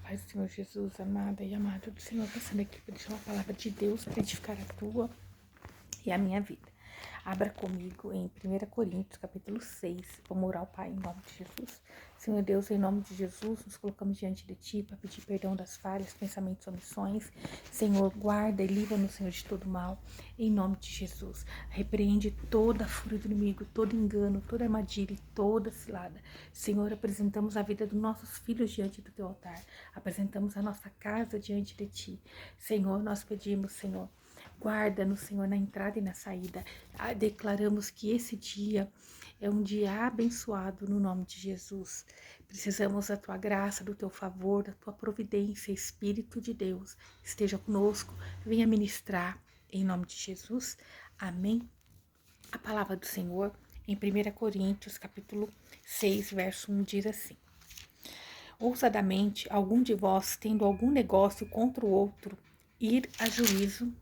paz do Senhor Jesus, amada e amado do Senhor, passando aqui para deixar uma palavra de Deus para edificar a tua e a minha vida. Abra comigo em 1 Coríntios, capítulo 6. Vamos orar ao Pai em nome de Jesus. Senhor Deus, em nome de Jesus, nos colocamos diante de Ti para pedir perdão das falhas, pensamentos, omissões. Senhor, guarda e livra-nos, Senhor, de todo mal, em nome de Jesus. Repreende toda a fúria do inimigo, todo engano, toda armadilha e toda cilada. Senhor, apresentamos a vida dos nossos filhos diante do Teu altar. Apresentamos a nossa casa diante de Ti. Senhor, nós pedimos, Senhor, guarda-nos, Senhor, na entrada e na saída. Declaramos que esse dia é um dia abençoado no nome de Jesus. Precisamos da Tua graça, do Teu favor, da Tua providência. Espírito de Deus, esteja conosco, venha ministrar em nome de Jesus. Amém. A palavra do Senhor em 1 Coríntios, capítulo 6, verso 1, diz assim: ousadamente, algum de vós, tendo algum negócio contra o outro, ir a juízo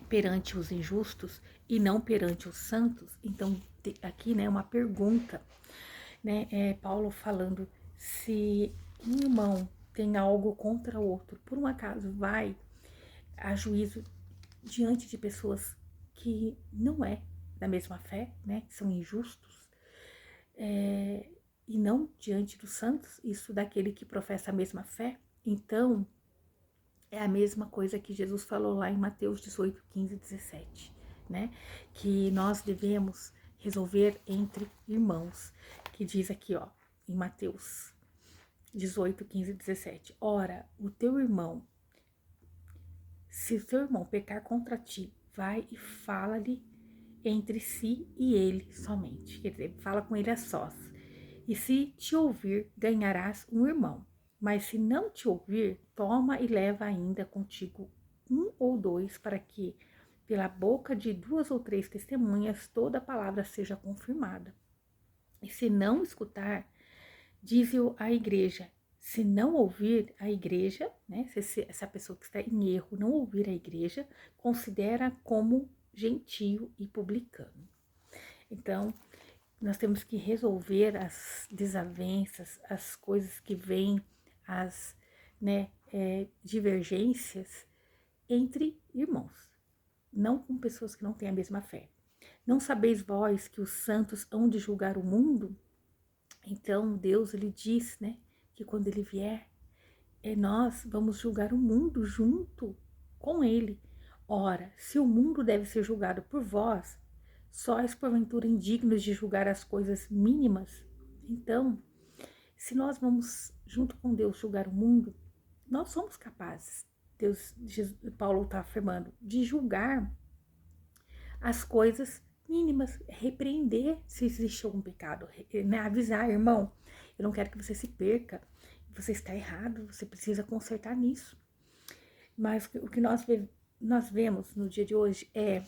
perante os injustos e não perante os santos. Então, aqui, né, uma pergunta, né, Paulo falando, se um irmão tem algo contra o outro, por um acaso vai a juízo diante de pessoas que não é da mesma fé, né, são injustos, e não diante dos santos, isso daquele que professa a mesma fé. Então, é a mesma coisa que Jesus falou lá em Mateus 18, 15 e 17, né? Que nós devemos resolver entre irmãos, que diz aqui, ó, em Mateus 18, 15 e 17. Ora, se o teu irmão pecar contra ti, vai e fala-lhe entre si e ele somente. Quer dizer, fala com ele a sós. E se te ouvir, ganharás um irmão. Mas se não te ouvir, toma e leva ainda contigo um ou dois, para que, pela boca de 2 ou 3 testemunhas, toda a palavra seja confirmada. E se não escutar, dize-o à igreja. Se não ouvir a igreja, né, se essa pessoa que está em erro não ouvir a igreja, considera como gentio e publicano. Então, nós temos que resolver as desavenças, as coisas que vêm, as, né, divergências entre irmãos, não com pessoas que não têm a mesma fé. Não sabeis vós que os santos hão de julgar o mundo? Então Deus, ele diz, né, que quando ele vier, nós vamos julgar o mundo junto com ele. Ora, se o mundo deve ser julgado por vós, sois porventura indignos de julgar as coisas mínimas? Então, se nós vamos junto com Deus julgar o mundo, nós somos capazes, Paulo está afirmando, de julgar as coisas mínimas, repreender se existe algum pecado, né? Avisar, irmão, eu não quero que você se perca, você está errado, você precisa consertar nisso. Mas o que nós vemos no dia de hoje é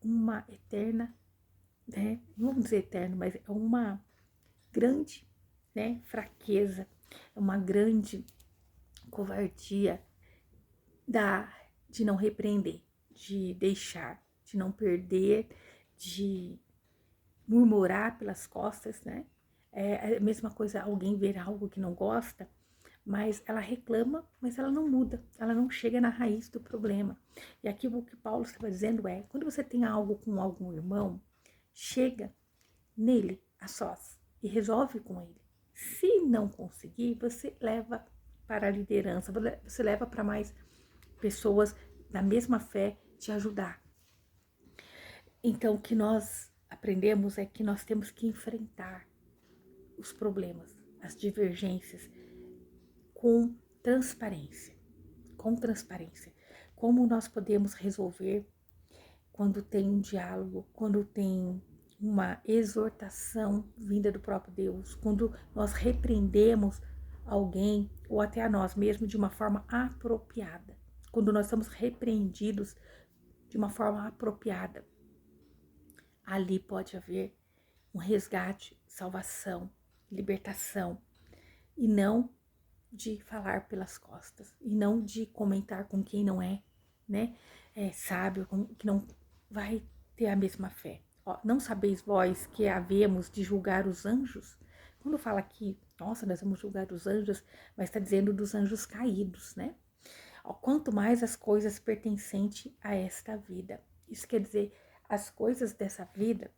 uma eterna, né? Não vamos dizer eterno, mas é uma grande, né, fraqueza, é uma grande covardia de não repreender, de deixar, de não perder, de murmurar pelas costas, né? É a mesma coisa, alguém ver algo que não gosta, mas ela reclama, mas ela não muda, ela não chega na raiz do problema. E aqui o que Paulo estava dizendo é, quando você tem algo com algum irmão, chega nele a sós e resolve com ele. Se não conseguir, você leva para a liderança, você leva para mais pessoas da mesma fé te ajudar. Então, o que nós aprendemos é que nós temos que enfrentar os problemas, as divergências, com transparência. Com transparência. Como nós podemos resolver quando tem um diálogo, quando tem uma exortação vinda do próprio Deus, quando nós repreendemos alguém ou até a nós mesmos de uma forma apropriada, quando nós somos repreendidos de uma forma apropriada, ali pode haver um resgate, salvação, libertação, e não de falar pelas costas, e não de comentar com quem não é, né, sábio, que não vai ter a mesma fé. Ó, não sabeis vós que havemos de julgar os anjos? Quando fala aqui Nossa, nós vamos julgar os anjos, mas está dizendo dos anjos caídos, né? Quanto mais as coisas pertencentes a esta vida. Isso quer dizer, as coisas dessa vida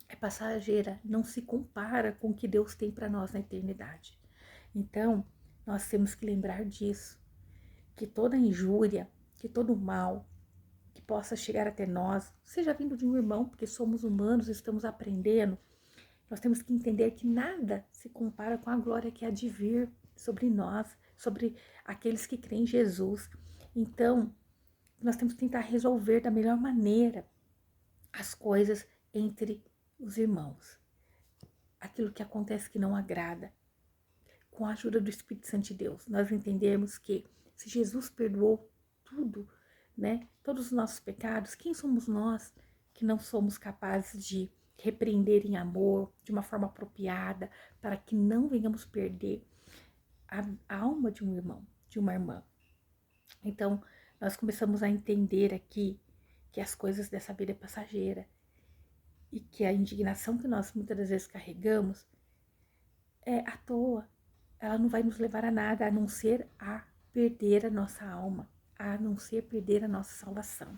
é passageira, não se compara com o que Deus tem para nós na eternidade. Então, nós temos que lembrar disso, que toda injúria, que todo mal que possa chegar até nós, seja vindo de um irmão, porque somos humanos, estamos aprendendo, nós temos que entender que nada se compara com a glória que há de vir sobre nós, sobre aqueles que creem em Jesus. Então, nós temos que tentar resolver da melhor maneira as coisas entre os irmãos. Aquilo que acontece que não agrada, com a ajuda do Espírito Santo de Deus, nós entendemos que se Jesus perdoou tudo, né, todos os nossos pecados, quem somos nós que não somos capazes de repreender em amor, de uma forma apropriada, para que não venhamos perder a alma de um irmão, de uma irmã. Então, nós começamos a entender aqui que as coisas dessa vida é passageira e que a indignação que nós muitas das vezes carregamos é à toa. Ela não vai nos levar a nada, a não ser a perder a nossa alma, a não ser perder a nossa salvação.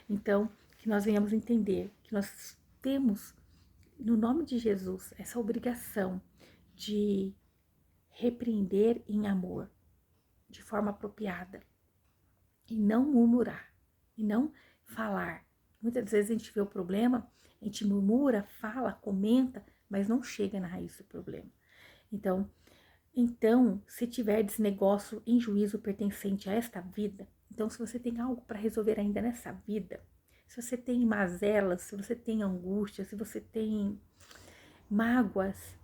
Então, que nós venhamos entender que nós temos, no nome de Jesus, essa obrigação de repreender em amor, de forma apropriada, e não murmurar, e não falar. Muitas vezes a gente vê o problema, a gente murmura, fala, comenta, mas não chega na raiz do problema. Então, se tiverdes negócio em juízo pertencente a esta vida, então se você tem algo para resolver ainda nessa vida, se você tem mazelas, se você tem angústia, se você tem mágoas,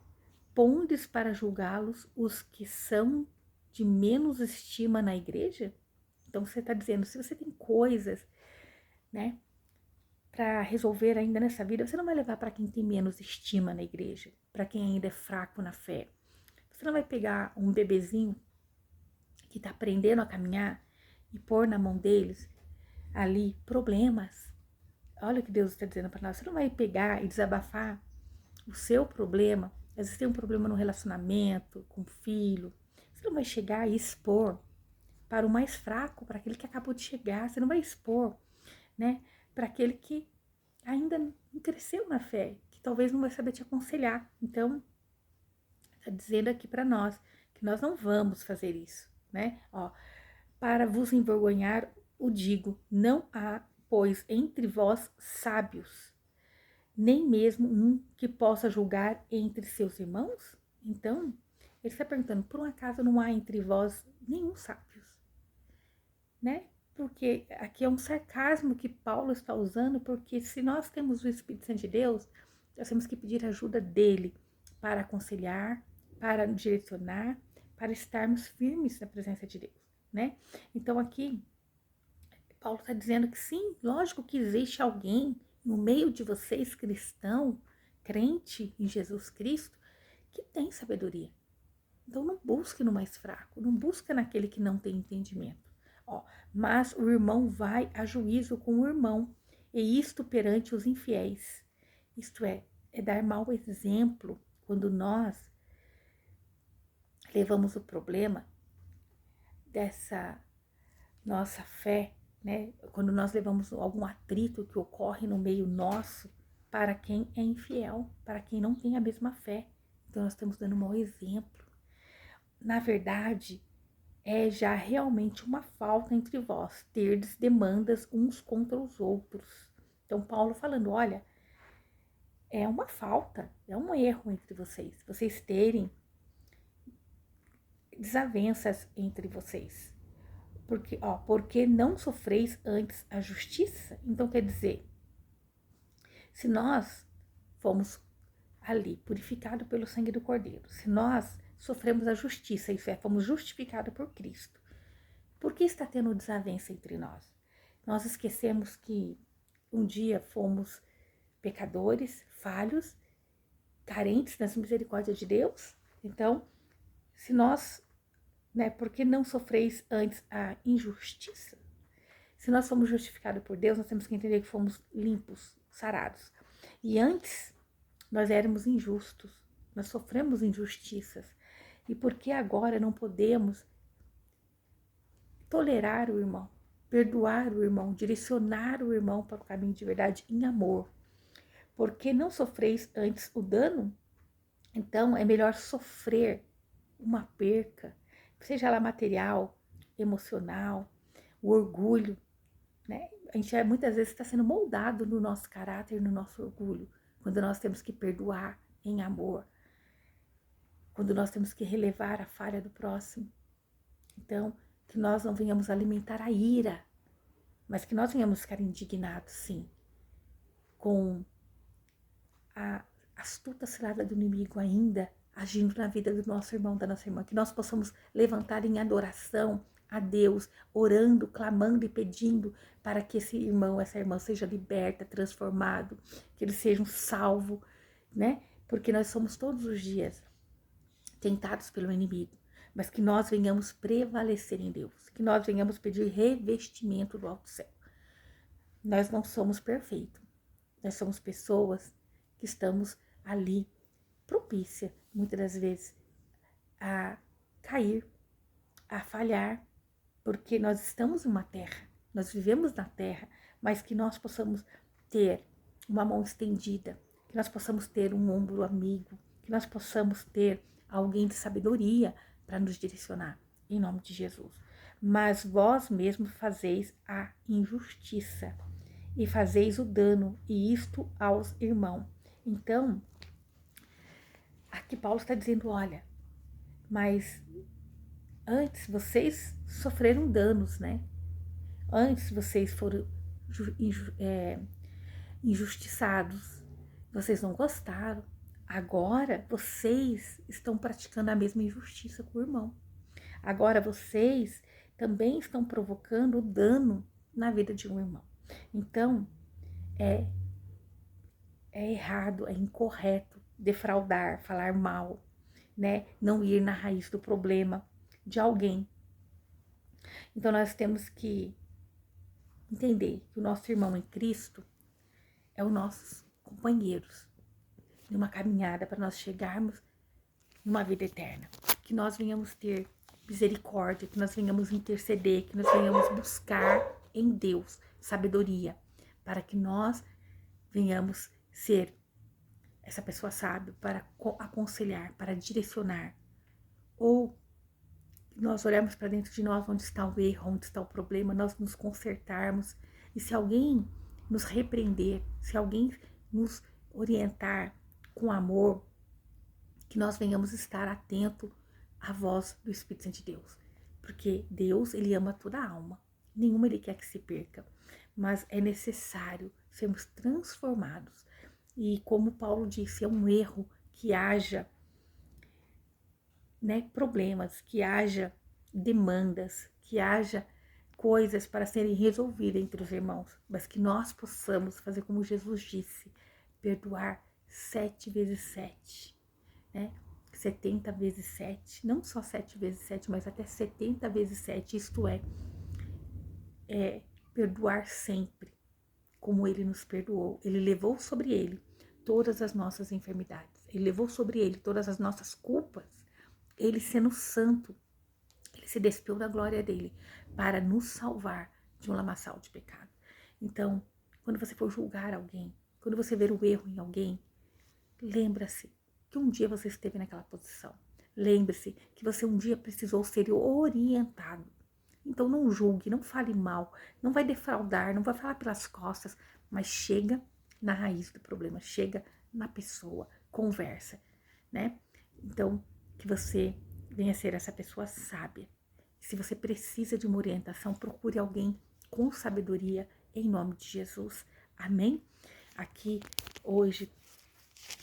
pondes para julgá-los os que são de menos estima na igreja? Então você está dizendo, se você tem coisas, né, para resolver ainda nessa vida, você não vai levar para quem tem menos estima na igreja, para quem ainda é fraco na fé. Você não vai pegar um bebezinho que está aprendendo a caminhar e pôr na mão deles ali problemas. Olha o que Deus está dizendo para nós. Você não vai pegar e desabafar o seu problema. Às vezes tem um problema no relacionamento, com o filho. Você não vai chegar e expor para o mais fraco, para aquele que acabou de chegar. Você não vai expor, né, para aquele que ainda não cresceu na fé, que talvez não vai saber te aconselhar. Então, está dizendo aqui para nós que nós não vamos fazer isso, né? Para vos envergonhar, o digo, não há, pois, entre vós sábios, nem mesmo um que possa julgar entre seus irmãos? Então, ele está perguntando, por um acaso não há entre vós nenhum sábios, né? Porque aqui é um sarcasmo que Paulo está usando, porque se nós temos o Espírito Santo de Deus, nós temos que pedir ajuda dele para aconselhar, para direcionar, para estarmos firmes na presença de Deus, né? Então aqui, Paulo está dizendo que sim, lógico que existe alguém no meio de vocês, cristão, crente em Jesus Cristo, que tem sabedoria. Então não busque no mais fraco, não busque naquele que não tem entendimento. Mas o irmão vai a juízo com o irmão, e isto perante os infiéis. Isto é dar mau exemplo quando nós levamos o problema dessa nossa fé, né? Quando nós levamos algum atrito que ocorre no meio nosso para quem é infiel, para quem não tem a mesma fé. Então nós estamos dando um mau exemplo. Na verdade, é já realmente uma falta entre vós, terdes demandas uns contra os outros. Então Paulo falando, olha, é uma falta, é um erro entre vocês terem desavenças entre vocês. Porque não sofreis antes a justiça? Então quer dizer, se nós fomos ali purificados pelo sangue do Cordeiro, se nós sofremos a justiça, isso é, fomos justificados por Cristo, por que está tendo desavença entre nós? Nós esquecemos que um dia fomos pecadores, falhos, carentes das misericórdias de Deus. Então, se nós, né, por que não sofreis antes a injustiça? Se nós fomos justificados por Deus, nós temos que entender que fomos limpos, sarados. E antes, nós éramos injustos, nós sofremos injustiças. E por que agora não podemos tolerar o irmão, perdoar o irmão, direcionar o irmão para o caminho de verdade em amor? Porque não sofreis antes o dano? Então é melhor sofrer uma perca, seja ela material, emocional, o orgulho, né? A gente muitas vezes está sendo moldado no nosso caráter, no nosso orgulho, quando nós temos que perdoar em amor, quando nós temos que relevar a falha do próximo. Então, que nós não venhamos alimentar a ira, mas que nós venhamos ficar indignados, sim, com a astuta cilada do inimigo ainda agindo na vida do nosso irmão, da nossa irmã, que nós possamos levantar em adoração a Deus, orando, clamando e pedindo para que esse irmão, essa irmã seja liberta, transformado, que eles sejam salvos, né? Porque nós somos todos os dias tentados pelo inimigo, mas que nós venhamos prevalecer em Deus, que nós venhamos pedir revestimento do alto céu. Nós não somos perfeitos, nós somos pessoas que estamos ali propícia, muitas das vezes, a cair, a falhar, porque nós estamos numa terra, nós vivemos na terra, mas que nós possamos ter uma mão estendida, que nós possamos ter um ombro amigo, que nós possamos ter alguém de sabedoria para nos direcionar, em nome de Jesus. Mas vós mesmos fazeis a injustiça e fazeis o dano, e isto aos irmãos. Então, aqui Paulo está dizendo, olha, mas antes vocês sofreram danos, né? Antes vocês foram injustiçados, vocês não gostaram. Agora vocês estão praticando a mesma injustiça com o irmão. Agora vocês também estão provocando dano na vida de um irmão. Então, é errado, é incorreto defraudar, falar mal, né? Não ir na raiz do problema de alguém. Então nós temos que entender que o nosso irmão em Cristo é o nossos companheiros numa caminhada para nós chegarmos numa vida eterna. Que nós venhamos ter misericórdia, que nós venhamos interceder, que nós venhamos buscar em Deus sabedoria, para que nós venhamos ser essa pessoa sábia para aconselhar, para direcionar. Ou nós olharmos para dentro de nós onde está o erro, onde está o problema, nós nos consertarmos. E se alguém nos repreender, se alguém nos orientar com amor, que nós venhamos estar atento à voz do Espírito Santo de Deus. Porque Deus, Ele ama toda a alma. Nenhuma Ele quer que se perca. Mas é necessário sermos transformados. E como Paulo disse, é um erro que haja, né, problemas, que haja demandas, que haja coisas para serem resolvidas entre os irmãos, mas que nós possamos fazer como Jesus disse, perdoar 7 vezes 7, né? 70 vezes 7, não só 7 vezes 7, mas até 70 vezes 7, isto é perdoar sempre, como Ele nos perdoou. Ele levou sobre Ele todas as nossas enfermidades, Ele levou sobre Ele todas as nossas culpas. Ele sendo santo, Ele se despiu da glória dele para nos salvar de um lamaçal de pecado. Então, quando você for julgar alguém, quando você ver o erro em alguém, lembra-se que um dia você esteve naquela posição. Lembre-se que você um dia precisou ser orientado. Então não julgue, não fale mal, não vai defraudar, não vai falar pelas costas, mas chega na raiz do problema, chega na pessoa, conversa, né? Então, que você venha ser essa pessoa sábia. Se você precisa de uma orientação, procure alguém com sabedoria, em nome de Jesus. Amém? Aqui, hoje,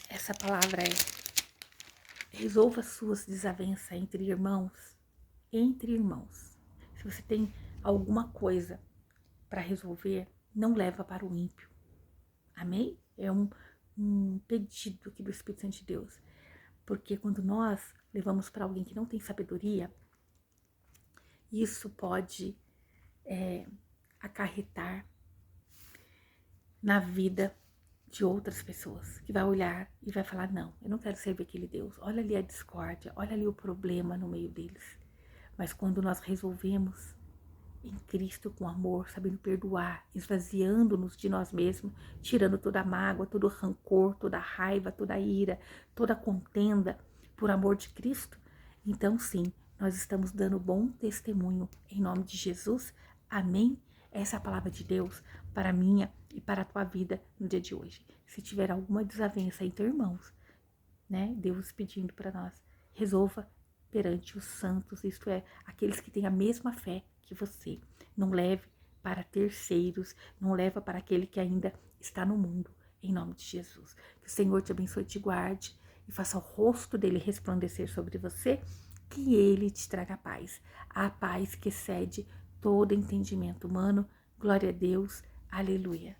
essa palavra é: resolva suas desavenças entre irmãos. Entre irmãos. Se você tem alguma coisa para resolver, não leva para o ímpio. Amém? É um pedido aqui do Espírito Santo de Deus. Porque quando nós levamos para alguém que não tem sabedoria, isso pode acarretar na vida de outras pessoas, que vai olhar e vai falar, não, eu não quero servir aquele Deus, olha ali a discórdia, olha ali o problema no meio deles. Mas quando nós resolvemos em Cristo com amor, sabendo perdoar, esvaziando-nos de nós mesmos, tirando toda a mágoa, todo o rancor, toda a raiva, toda a ira, toda a contenda, por amor de Cristo, então sim, nós estamos dando bom testemunho em nome de Jesus. Amém? Essa é a palavra de Deus para a minha e para a tua vida no dia de hoje. Se tiver alguma desavença entre irmãos, né, Deus pedindo para nós, resolva perante os santos, isto é, aqueles que têm a mesma fé que você. Não leve para terceiros, não leva para aquele que ainda está no mundo, em nome de Jesus. Que o Senhor te abençoe e te guarde e faça o rosto dele resplandecer sobre você, que ele te traga paz, a paz que excede todo entendimento humano. Glória a Deus, aleluia.